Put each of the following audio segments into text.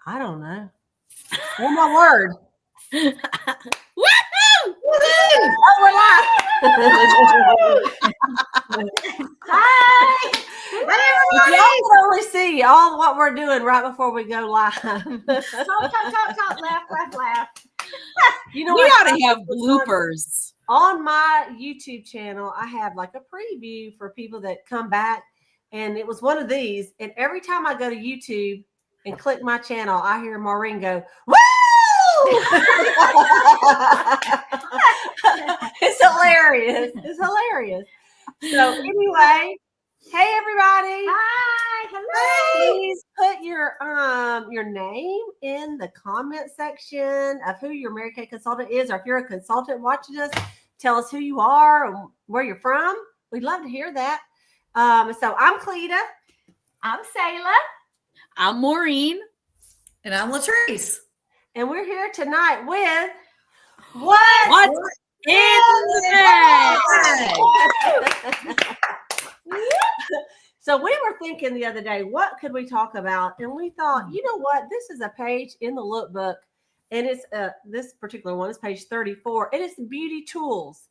I don't know. One more word. Woohoo! Oh, we're live. Hi. Y'all can only see all what we're doing right before we go live. Talk, laugh. You know We what? ought to have bloopers. On my YouTube channel, I have like a preview for people that come back, and it was one of these. And every time I go to YouTube and click my channel, I hear Maureen go, "Woo!" It's hilarious. It's hilarious. So anyway, hey everybody. Hi. Hello. Please put your name in the comment section of who your Mary Kay consultant is, or if you're a consultant watching us, tell us who you are and where you're from. We'd love to hear that. So I'm Cleta. I'm Sayla. I'm Maureen. And I'm Latrice. And we're here tonight with What's in the Bag? So we were thinking the other day, what could we talk about? And we thought, you know what? This is a page in the lookbook, and it's this particular one is page 34, and it's beauty tools.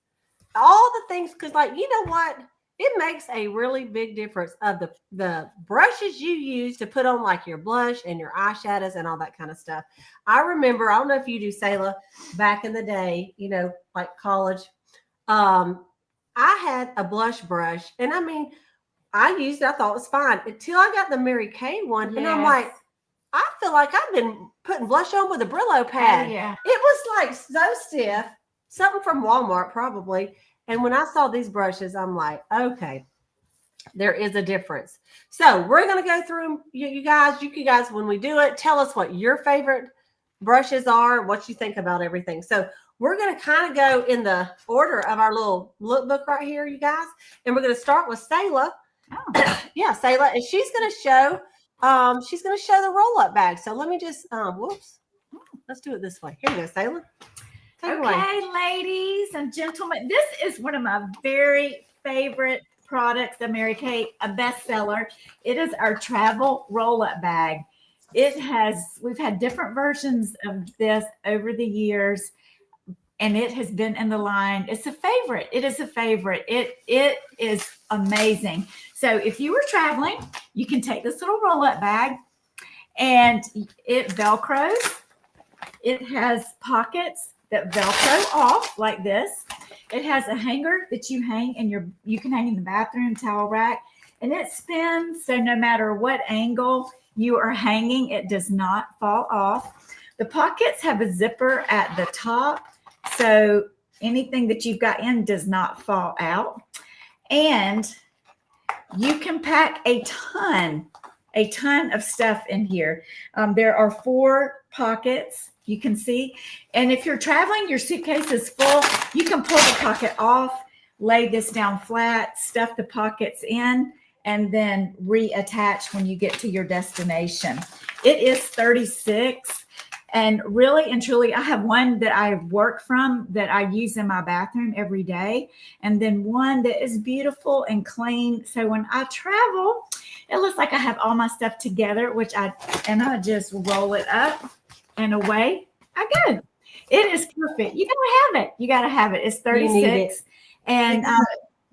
All the things, because like, you know what? It makes a really big difference of the brushes you use to put on like your blush and your eyeshadows and all that kind of stuff. I remember, I don't know if you do, Sayla, back in the day, you know, like college. I had a blush brush, and I mean, I used it, I thought it was fine until I got the Mary Kay one. And I'm like, I feel like I've been putting blush on with a Brillo pad. Oh, yeah. It was like so stiff, something from Walmart probably. And when I saw these brushes, I'm like, okay, there is a difference. So we're going to go through you guys, when we do it, tell us what your favorite brushes are, what you think about everything. So we're going to kind of go in the order of our little lookbook right here, you guys. And we're going to start with Sayla. Oh. Yeah, Sayla, and she's going to show the roll-up bag. So let me just whoops. Let's do it this way. Here you go, Sayla. Take it away. Okay, ladies and gentlemen, this is one of my very favorite products of Mary Kay, a bestseller. It is our travel roll-up bag. We've had different versions of this over the years, and it has been in the line. It's a favorite. It is a favorite. It is amazing. So if you were traveling, you can take this little roll-up bag, and it Velcros. It has pockets that Velcro off like this. It has a hanger that you hang you can hang in the bathroom towel rack, and it spins. So no matter what angle you are hanging, it does not fall off. The pockets have a zipper at the top, so anything that you've got in does not fall out. And you can pack a ton of stuff in here. There are 4 pockets. You can see, and if you're traveling, your suitcase is full, you can pull the pocket off, lay this down flat, stuff the pockets in, and then reattach when you get to your destination. It is 36, and really and truly, I have one that I work from that I use in my bathroom every day, and then one that is beautiful and clean. So when I travel, it looks like I have all my stuff together, I just roll it up. And away I go. It is perfect. You gotta have it. It's 36. And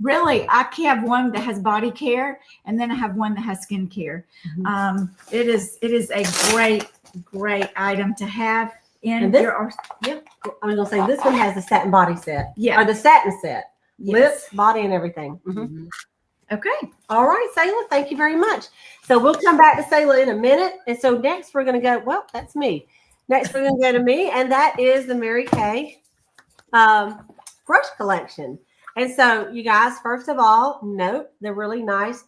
really, I have one that has body care, and then I have one that has skin care. Mm-hmm. It is a great item to have in this, your yeah. I was gonna say this one has the satin body set. Yeah. Or the satin set. Yes. Lips, body, and everything. Mm-hmm. Mm-hmm. Okay. All right, Sayla, thank you very much. So we'll come back to Sayla in a minute. And so next we're gonna go, well, that's me. Next, we're going to go to me, and that is the Mary Kay brush collection. And so, you guys, first of all, note the really nice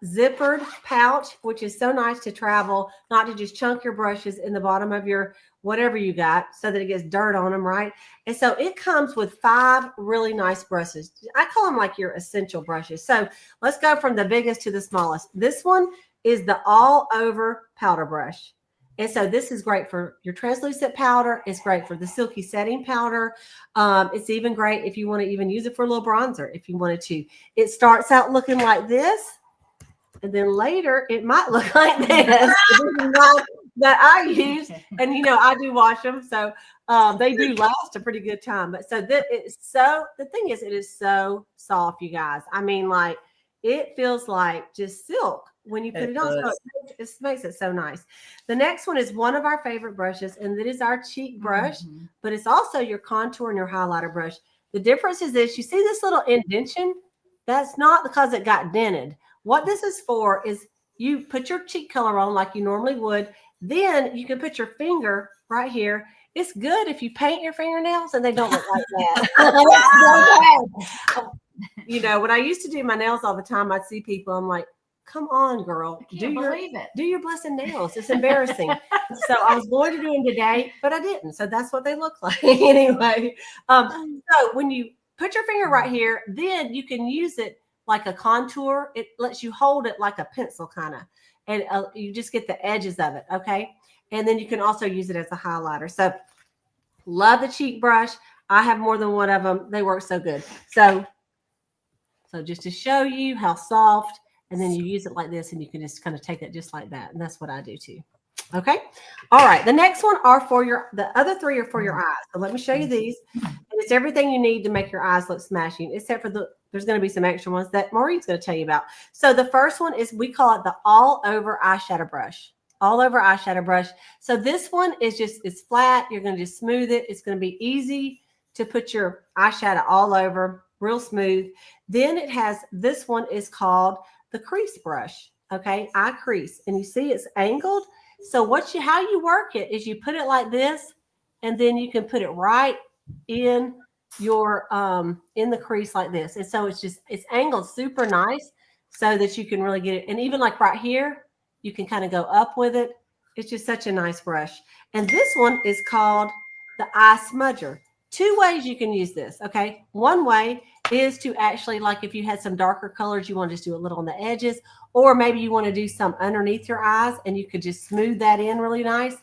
zippered pouch, which is so nice to travel, not to just chunk your brushes in the bottom of your whatever you got so that it gets dirt on them, right? And so it comes with 5 really nice brushes. I call them like your essential brushes. So let's go from the biggest to the smallest. This one is the all-over powder brush. And so this is great for your translucent powder. It's great for the silky setting powder. It's even great if you want to even use it for a little bronzer if you wanted to. It starts out looking like this. And then later it might look like this. that I use, and I do wash them, so they do last a pretty good time. But so that it's so the thing is, it is so soft, you guys. I mean, like it feels like just silk when you put it on. So it makes it so nice. The next one is one of our favorite brushes, and that is our cheek brush, but it's also your contour and your highlighter brush. The difference is this: you see this little indentation? That's not because it got dented. What this is for is you put your cheek color on like you normally would. Then you can put your finger right here. It's good if you paint your fingernails and they don't look like that. That's so bad. When I used to do my nails all the time, I'd see people. I'm like, come on, girl. I can't believe it. Do your blessed nails. It's embarrassing. So I was going to do them today, but I didn't. So that's what they look like anyway. So when you put your finger right here, then you can use it like a contour. It lets you hold it like a pencil kind of, and you just get the edges of it. Okay. And then you can also use it as a highlighter. So love the cheek brush. I have more than one of them. They work so good. So just to show you how soft, and then you use it like this, and you can just kind of take it just like that. And that's what I do too. Okay. All right. The next one are the other three are for your eyes. So let me show you these. And it's everything you need to make your eyes look smashing, except for there's going to be some extra ones that Maureen's going to tell you about. So the first one is, we call it the all over eyeshadow brush. All over eyeshadow brush. So this one is it's flat. You're going to just smooth it. It's going to be easy to put your eyeshadow all over, real smooth. Then it has, this one is called the crease brush. Okay. Eye crease. And you see it's angled. So how you work it is you put it like this, and then you can put it right in your in the crease like this. And so it's angled super nice so that you can really get it. And even like right here, you can kind of go up with it. It's just such a nice brush. And this one is called the eye smudger. Two ways you can use this. Okay. One way is to actually, like if you had some darker colors, you want to just do a little on the edges, or maybe you want to do some underneath your eyes, and you could just smooth that in really nice.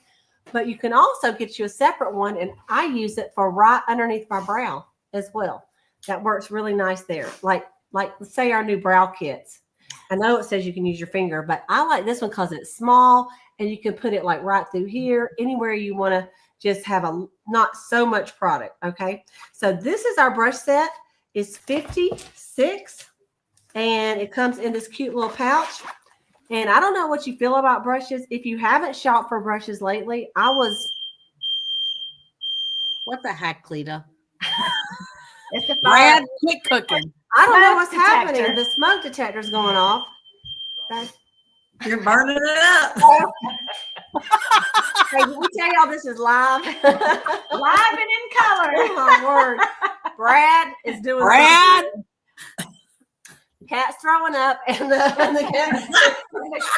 But you can also get you a separate one, and I use it for right underneath my brow as well. That works really nice there. Like let's say our new brow kits. I know it says you can use your finger, but I like this one because it's small, and you can put it like right through here, anywhere you want to just have not so much product. Okay. So this is our brush set. It's 56, and it comes in this cute little pouch. And I don't know what you feel about brushes. If you haven't shopped for brushes lately, What the heck, Cleta? It's a Brad, quit cooking. I don't know what's Smoke detector. happening. The smoke detector's going off. You're burning it up. Hey, did we tell y'all this is live? live and in color. Oh my word. Brad is doing Brad. something. Cat's throwing up, and the cat,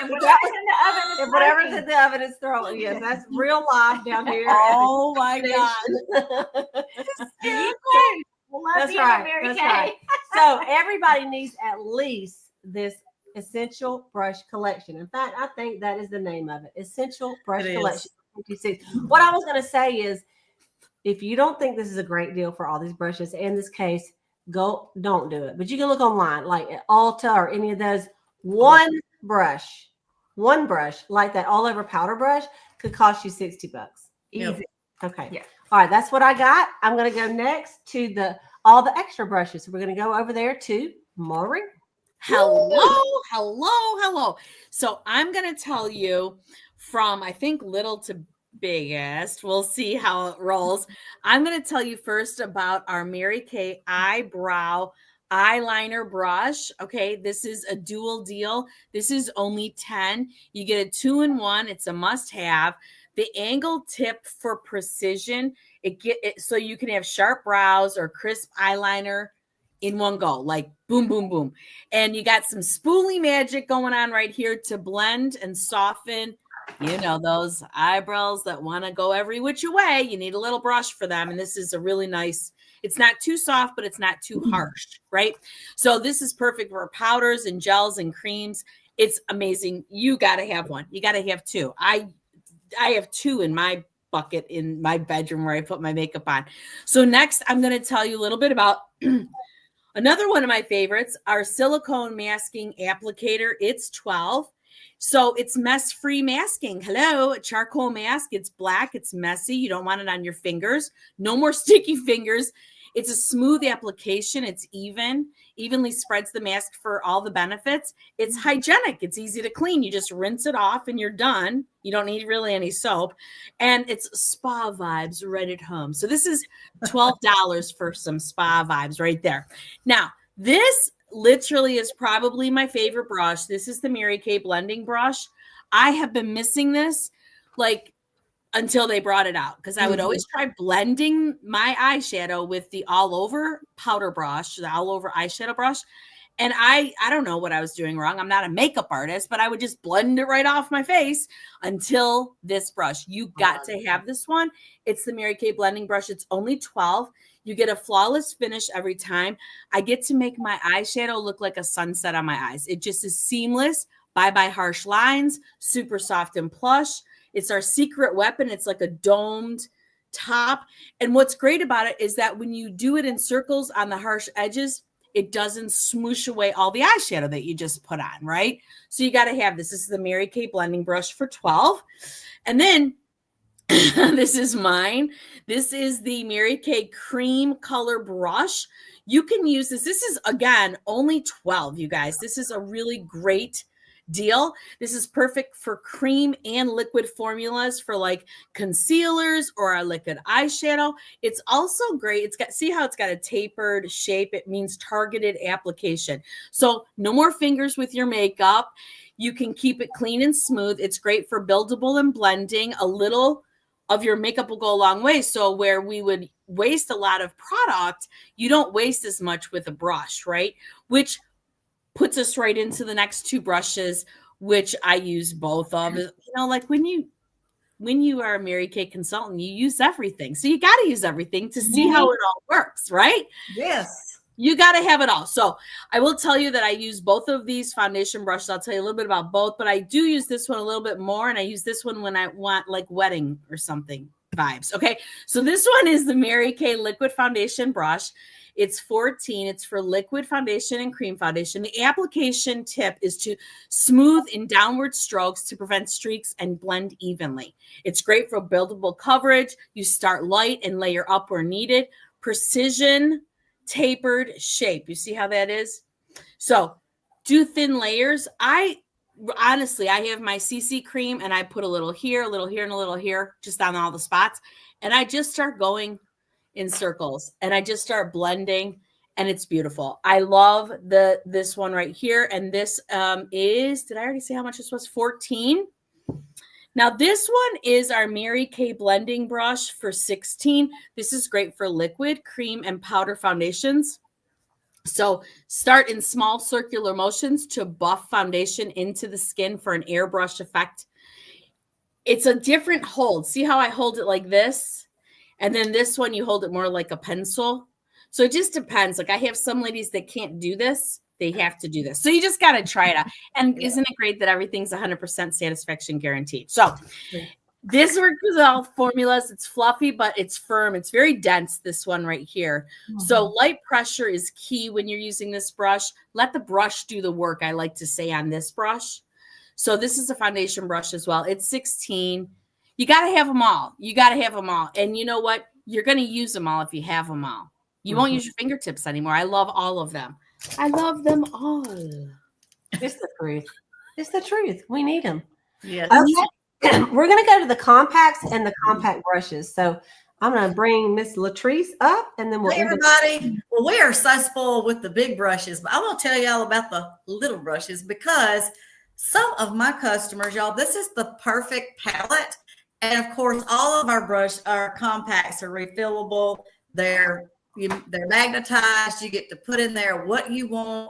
And whatever's in the oven is whatever's in the oven is throwing. Yes, that's real live down here. Oh my God. We'll love That's you, right. Mary That's Kay. right. So everybody needs at least this Essential Brush Collection. In fact, I think that is the name of it. Essential Brush It Collection. 56. What I was going to say is, if you don't think this is a great deal for all these brushes, in this case, don't do it. But you can look online, like at Ulta or any of those. One brush like that all over powder brush could cost you $60. Easy. Yep. Okay. Yeah. All right. That's what I got. I'm going to go next to all the extra brushes. So we're going to go over there to Maureen. Hello. So I'm going to tell you from, I think, little to biggest. We'll see how it rolls. I'm going to tell you first about our Mary Kay eyebrow eyeliner brush. Okay. This is a dual deal. This is only 10. You get a 2-in-1. It's a must have. The angle tip for precision, so you can have sharp brows or crisp eyeliner in one go, like boom, boom, boom. And you got some spoolie magic going on right here to blend and soften, those eyebrows that want to go every which way. You need a little brush for them. And this is a really nice, it's not too soft, but it's not too harsh, right? So this is perfect for powders and gels and creams. It's amazing. You got to have one. You got to have two. I have two in my bucket in my bedroom where I put my makeup on. So next, I'm going to tell you a little bit about another one of my favorites, our silicone masking applicator. It's 12. So it's mess-free masking. Hello, a charcoal mask. It's black. It's messy. You don't want it on your fingers. No more sticky fingers. It's a smooth application. It's evenly spreads the mask for all the benefits. It's hygienic. It's easy to clean. You just rinse it off and you're done. You don't need really any soap. And it's spa vibes right at home. So this is $12 for some spa vibes right there. Now, this literally is probably my favorite brush. This is the Mary Kay blending brush. I have been missing this like until they brought it out, because I would always try blending my eyeshadow with the all over powder brush, the all over eyeshadow brush. And I don't know what I was doing wrong. I'm not a makeup artist, but I would just blend it right off my face until this brush. You got to have this one. It's the Mary Kay blending brush. It's only $12. You get a flawless finish every time. I get to make my eyeshadow look like a sunset on my eyes. It just is seamless. Bye-bye harsh lines, super soft and plush. It's our secret weapon. It's like a domed top. And what's great about it is that when you do it in circles on the harsh edges, it doesn't smoosh away all the eyeshadow that you just put on, right? So you got to have this. This is the Mary Kay blending brush for $12. And then this is mine. This is the Mary Kay cream color brush. You can use this. This is, again, only $12, you guys. This is a really great deal. This is perfect for cream and liquid formulas for like concealers or a liquid eyeshadow. It's also great. It's got, see how it's got a tapered shape? It means targeted application. So no more fingers with your makeup. You can keep it clean and smooth. It's great for buildable and blending. A little of your makeup will go a long way. So where we would waste a lot of product, you don't waste as much with a brush, right? Which puts us right into the next two brushes, which I use both of. You know, like when you are a Mary Kay consultant, you use everything. So you got to use everything to see how it all works, right? Yes. You got to have it all. So I will tell you that I use both of these foundation brushes. I'll tell you a little bit about both, but I do use this one a little bit more. And I use this one when I want like wedding or something vibes. Okay. So this one is the Mary Kay liquid foundation brush. It's 14. It's for liquid foundation and cream foundation. The application tip is to smooth in downward strokes to prevent streaks and blend evenly. It's great for buildable coverage. You start light and layer up where needed. Precision tapered shape. You see how that is? So do thin layers. Honestly, I have my CC cream and I put a little here, and a little here, just on all the spots. And I just start going in circles and I just start blending and it's beautiful. I love this one right here. And this is, did I already say how much this was? 14. Now this one is our Mary Kay blending brush for 16. This is great for liquid, cream, and powder foundations. So start in small circular motions to buff foundation into the skin for an airbrush effect. It's a different hold. See how I hold it like this? And then this one, you hold it more like a pencil. So it just depends. Like I have some ladies that can't do this. They have to do this. So you just got to try it out. And isn't it great that everything's 100% satisfaction guaranteed? So this works with all formulas. It's fluffy, but it's firm. It's very dense, this one right here. So light pressure is key when you're using this brush. Let the brush do the work, I like to say, on this brush. So this is a foundation brush as well. It's 16. You got to have them all. You got to have them all. And you know what? You're going to use them all if you have them all. You won't use your fingertips anymore. I love all of them. I love them all. It's the truth. It's the truth. We need them. Yes. Okay. We're going to go to the compacts and the compact brushes. So I'm going to bring Miss Latrice up and then we'll Hey, everybody. Well, we are so spoiled with the big brushes, but I want to tell y'all about the little brushes because some of my customers, y'all, this is the perfect palette. And of course, all of our compacts are refillable. They're magnetized. You get to put in there what you want,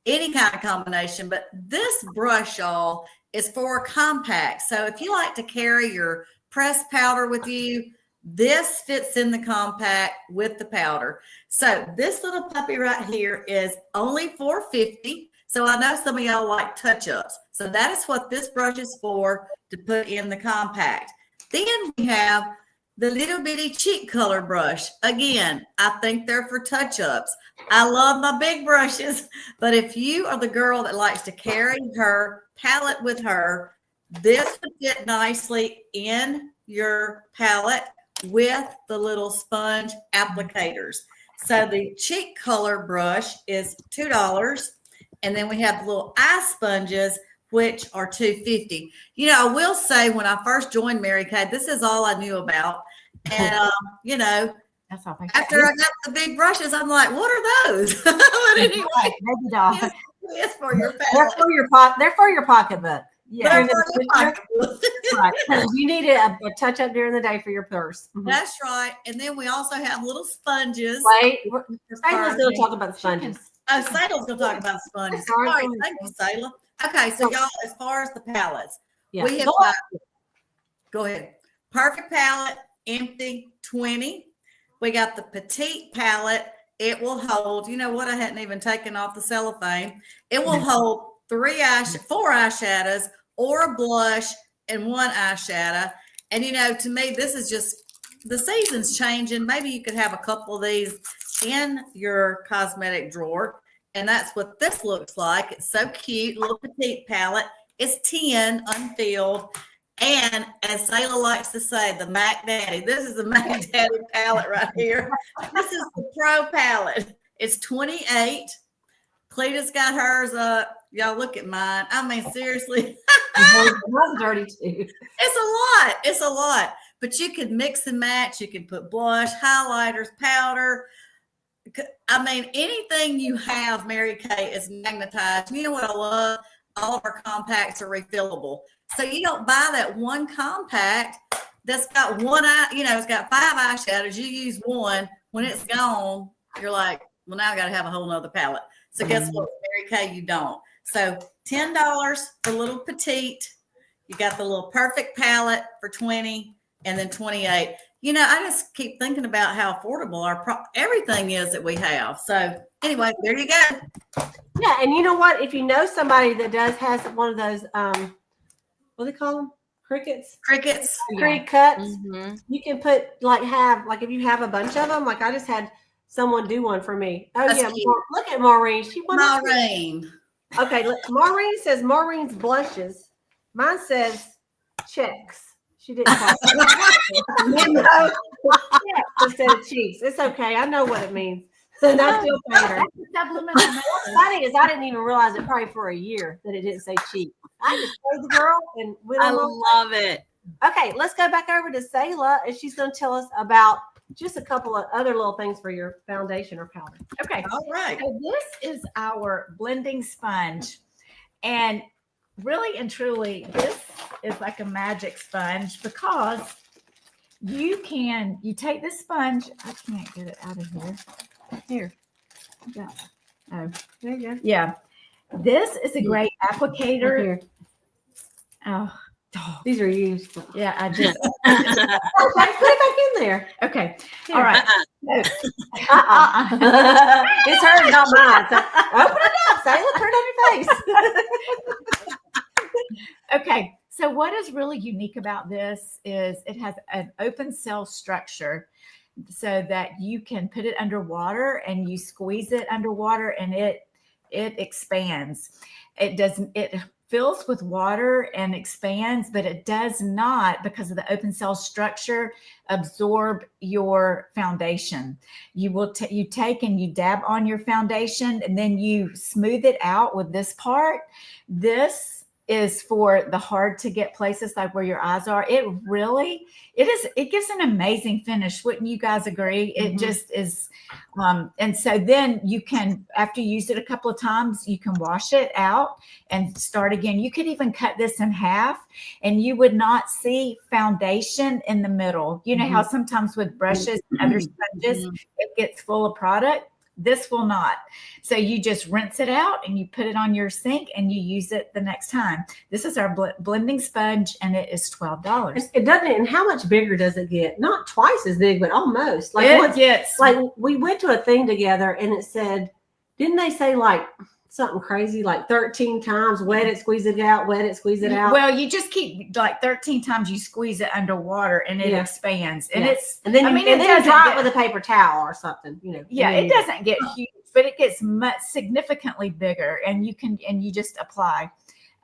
any kind of combination. But this brush, y'all, is for compact. So if you like to carry your pressed powder with you, this fits in the compact with the powder. So this little puppy right here is only $4.50. So I know some of y'all like touch-ups. So that is what this brush is for, to put in the compact. Then we have the little bitty cheek color brush. Again, I think they're for touch-ups. I love my big brushes, but if you are the girl that likes to carry her palette with her, this would fit nicely in your palette with the little sponge applicators. So the cheek color brush is $2. And then we have the little eye sponges, which are $2.50. You know, I will say when I first joined Mary Kay, this is all I knew about. And, you know, That's all. after I got the big brushes, I'm like, what are those? But anyway, Baby doll. it's for your They're palette. for your they're for your pocketbook. Yeah. They're for your pocketbook. Right. 'Cause you need a touch up during the day for your purse. Mhm. That's right. And then we also have little sponges. Wait, Sayla's going to talk about the sponges. Oh, Sayla's gonna talk about sponges. All Sorry. right, thank you, Sayla. Okay, so y'all, as far as the palettes, Yeah. we have Go got, go ahead. Perfect palette, empty, 20. We got the petite palette. It will hold, you know what? I hadn't even taken off the cellophane. It will hold 4 eyeshadows or a blush and 1 eyeshadow. And you know, to me, this is just the season's changing. Maybe you could have a couple of these in your cosmetic drawer. And that's what this looks like. It's so cute, little petite palette. It's 10 unfilled. And as Sayla likes to say, the Mac Daddy. This is the Mac Daddy palette right here. This is the Pro palette. It's 28. Cleta's got hers up. Y'all look at mine. I mean, seriously, Mine's dirty too. it's a lot. It's a lot. But you can mix and match. You can put blush, highlighters, powder. I mean, anything you have, Mary Kay, is magnetized. You know what I love? All of our compacts are refillable. So you don't buy that one compact that's got one eye, you know, it's got 5 eyeshadows. You use one. When it's gone, you're like, well, now I got to have a whole nother palette. So guess what? Mary Kay, you don't. So $10 for little petite. You got the little perfect palette for 20 and then 28. You know, I just keep thinking about how affordable our everything is that we have. So anyway, there you go. Yeah, and you know what? If you know somebody that has one of those, what do they call them? Crickets? Crickets. Creed cuts. Mhm. You can put if you have a bunch of them, like I just had someone do one for me. Oh That's yeah, cute. look at Maureen. She wanted Maureen. Okay, look, Maureen says Maureen's blushes. Mine says checks. She didn't call it. Instead of cheeks. It's okay. I know what it means. And I still paid her. That's a supplemental. What's funny is I didn't even realize it probably for a year that it didn't say cheap. I just paid the girl and went I on my love it. Okay, let's go back over to Sayla, and she's going to tell us about just a couple of other little things for your foundation or powder. Okay. All right. So this is our blending sponge. And really and truly, this is like a magic sponge because you take this sponge. I can't get it out of here. Here. Yeah. Oh, There you go. yeah. This is a great applicator. Here. Oh, These are used. yeah, I just. Okay, put it back in there. Okay. All right. It's hers, not mine. So open it up, Sayla. Turn on your face. Okay, so what is really unique about this is it has an open cell structure so that you can put it underwater and you squeeze it underwater and it expands. It fills with water and expands, but it does not, because of the open cell structure, absorb your foundation. You take and you dab on your foundation and then you smooth it out with this part. This is for the hard to get places like where your eyes are. It gives an amazing finish. Wouldn't you guys agree? It just is. And so then you can, after you use it a couple of times, you can wash it out and start again. You could even cut this in half and you would not see foundation in the middle. You know how sometimes with brushes and other sponges, it gets full of product. This will not. So you just rinse it out and you put it on your sink and you use it the next time. This is our blending sponge and it is $12. It doesn't. And how much bigger does it get? Not twice as big, but almost. Like It once, gets like we went to a thing together and it said, didn't they say like something crazy like 13 times, wet it, squeeze it out, wet it, squeeze it out. Well, you just keep like 13 times you squeeze it underwater and it Yeah. expands. And Yeah. it's And then I you, mean, and it then you doesn't dry it get- with a paper towel or something, you know. yeah, and then it you- doesn't get huge, but it gets much significantly bigger, and you just apply.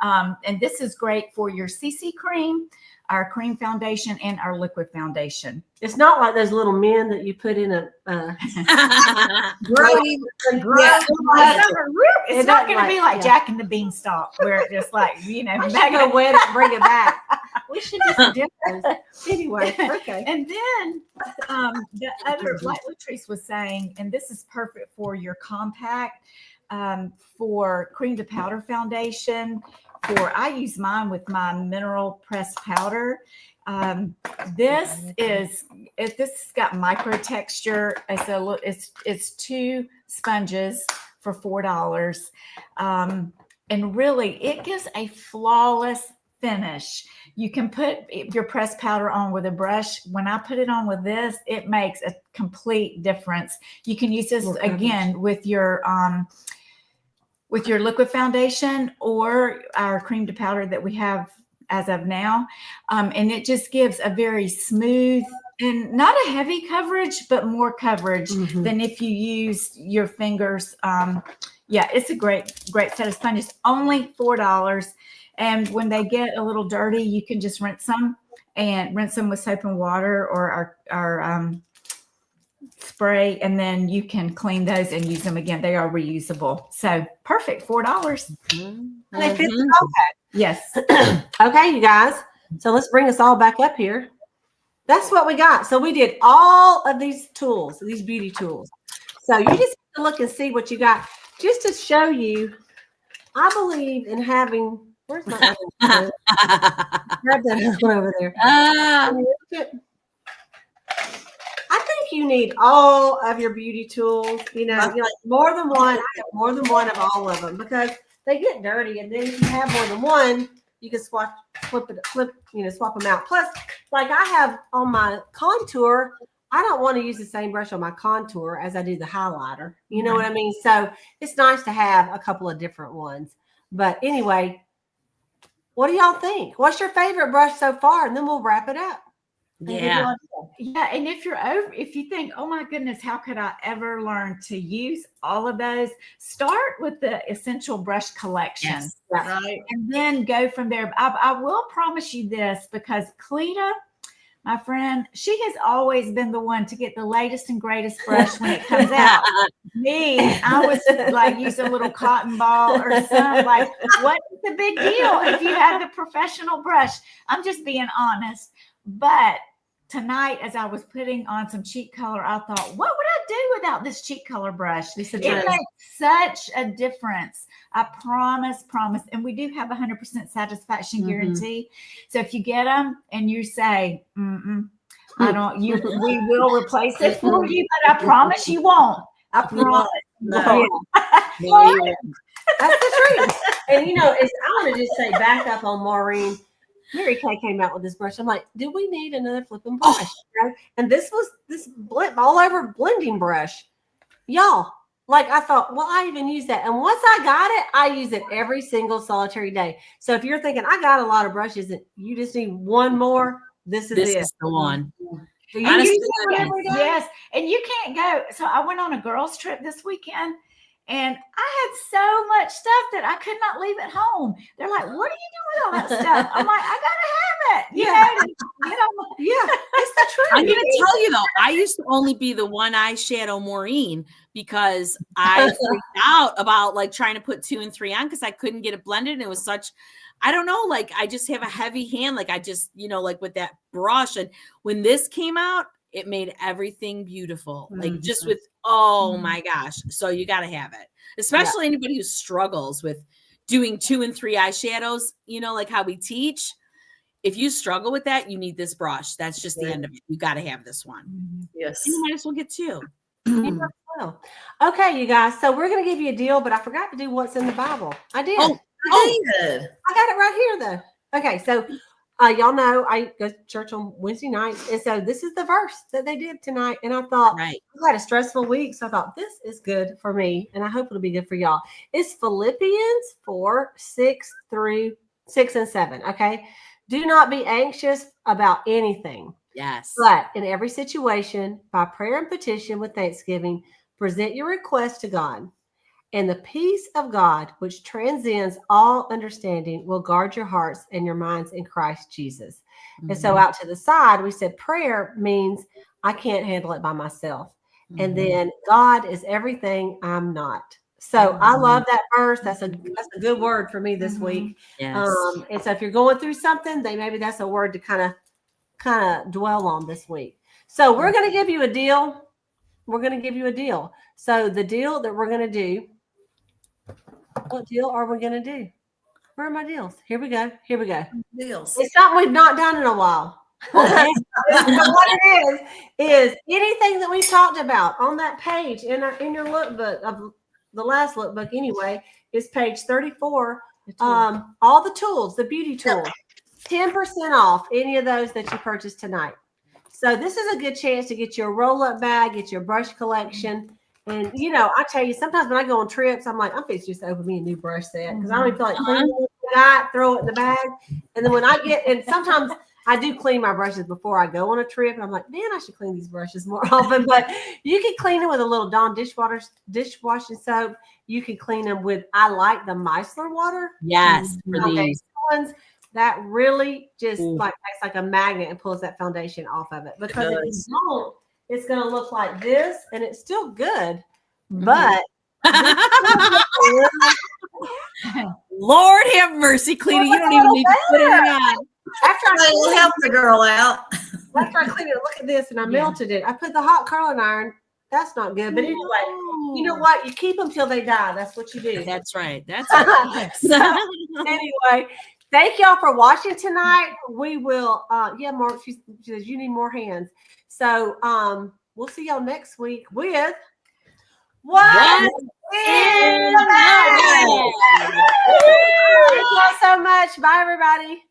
And this is great for your CC cream, our cream foundation, and our liquid foundation. It's not like those little men that you put in a Grody, Yeah. It It's not doesn't going to be like- like yeah. Jack and the Beanstalk, where it just like, you know, I should back go up. wet it and bring it back. We should just do those. Anyway, okay. And then the other, like Latrice was saying, and this is perfect for your compact, for cream to powder foundation. I use mine with my mineral pressed powder. This has got micro texture. It's 2 sponges for $4. And really, it gives a flawless finish. You can put your pressed powder on with a brush. When I put it on with this, it makes a complete difference. You can use this More coverage. again with your liquid foundation or our cream to powder that we have as of now. And it just gives a very smooth and not a heavy coverage, but more coverage Mhm. than if you use your fingers. Yeah, it's a great set of sponges, only $4. And when they get a little dirty, you can just rinse them with soap and water or our spray, and then you can clean those and use them again. They are reusable. So perfect, $4. And they fit the Mhm. compact. Yes. Okay, you guys. So let's bring us all back up here. That's what we got. So we did all of these tools, these beauty tools. So you just have to look and see what you got. Just to show you, I believe in having, where's my other one? Grab that other one over there. Ah, I think you need all of your beauty tools. You know, you like more than one. I have more than one of all of them because they get dirty, and then if you have more than one, you can swap them out. Plus, like I have on my contour, I don't want to use the same brush on my contour as I do the highlighter. You know what I mean? So it's nice to have a couple of different ones. But anyway, what do y'all think? What's your favorite brush so far? And then we'll wrap it up. yeah. Yeah, and if you think, oh my goodness, how could I ever learn to use all of those? Start with the Essential Brush Collection. Yes. right? And then go from there. I will promise you this, because Cleta, my friend, she has always been the one to get the latest and greatest brush when it comes out. Me, I was like, use a little cotton ball or something. Like, what is the big deal if you have the professional brush? I'm just being honest. But tonight, as I was putting on some cheek color, I thought, what would I do without this cheek color brush? Lisa It Jones. makes such a difference. I promise. And we do have a 100% satisfaction Mhm. guarantee. So if you get them and you say, I don't, we will replace it for you, but I promise you won't. I promise. No. No, you won't. That's the truth. And you know, I want to just say back up on Maureen. Mary Kay came out with this brush. I'm like, do we need another flipping brush? You know? And this was this all over blending brush. Y'all, like I thought, well, I even use that. And once I got it, I use it every single solitary day. So if you're thinking, I got a lot of brushes and you just need one more, this is This it. is the one. Do you Honestly, use that yes. every day? Yes. And you can't go. So I went on a girls' trip this weekend, and I had so much stuff that I could not leave at home. They're like, what are you doing with all that stuff? I'm like, I gotta have it. You Yeah. know, to get on my- Yeah, it's the truth. I'm gonna tell you though, I used to only be the one eyeshadow Maureen because I freaked out about like trying to put 2 and 3 on because I couldn't get it blended. And it was such, I don't know, like I just have a heavy hand. Like I just, like with that brush. And when this came out, it made everything beautiful. Like just with, oh my gosh. So you got to have it, especially anybody who struggles with doing 2 and 3 eyeshadows, like how we teach. If you struggle with that, you need this brush. That's just the end of it. You got to have this one. Yes. You might as well get 2. Well, okay, you guys. So we're going to give you a deal, but I forgot to do what's in the Bible. I did. Oh, Oh, good. I got it right here, though. Okay, so y'all know I go to church on Wednesday nights. And so this is the verse that they did tonight. And I thought, Right. I had a stressful week. So I thought, this is good for me. And I hope it'll be good for y'all. It's Philippians 4:6-7. Okay. Do not be anxious about anything, Yes. but in every situation, by prayer and petition with thanksgiving, present your request to God. And the peace of God, which transcends all understanding, will guard your hearts and your minds in Christ Jesus. And so out to the side, we said prayer means I can't handle it by myself. And then God is everything I'm not. So I love that verse. That's a good word for me this week. Yes. And so if you're going through something, then maybe that's a word to kind of dwell on this week. So we're going to give you a deal. We're going to give you a deal. So the deal that we're going to do, what deal are we going to do? Where are my deals? Here we go. Deals. It's something we've not done in a while. What it is anything that we talked about on that page in your lookbook of the last lookbook anyway is page 34. All the tools, the beauty tools, 10% off any of those that you purchased tonight. So this is a good chance to get your roll-up bag, get your brush collection. And, I tell you, sometimes when I go on trips, I'm like, I'm fixing just to open me a new brush set because I don't even feel like cleaning what I got, throw it in the bag. And then when I and sometimes I do clean my brushes before I go on a trip. And I'm like, man, I should clean these brushes more often. But you can clean them with a little Dawn dishwashing soap. You can clean them with, I like the micellar water. Yes. For these ones. That really just acts like a magnet and pulls that foundation off of it. Because if you don't, it's going to look like this, and it's still good, but Lord have mercy, Cleety. You don't even need to put it on. After I help the girl out. After I cleaned it, look at this, and I melted it. I put the hot curling iron. That's not good. But anyway, you know what? You keep them till they die. That's what you do. That's right. That's so, anyway. Thank y'all for watching tonight. We will, Mark, she says you need more hands. So we'll see y'all next week with What's in the Bag. Thank y'all so much. Bye, everybody.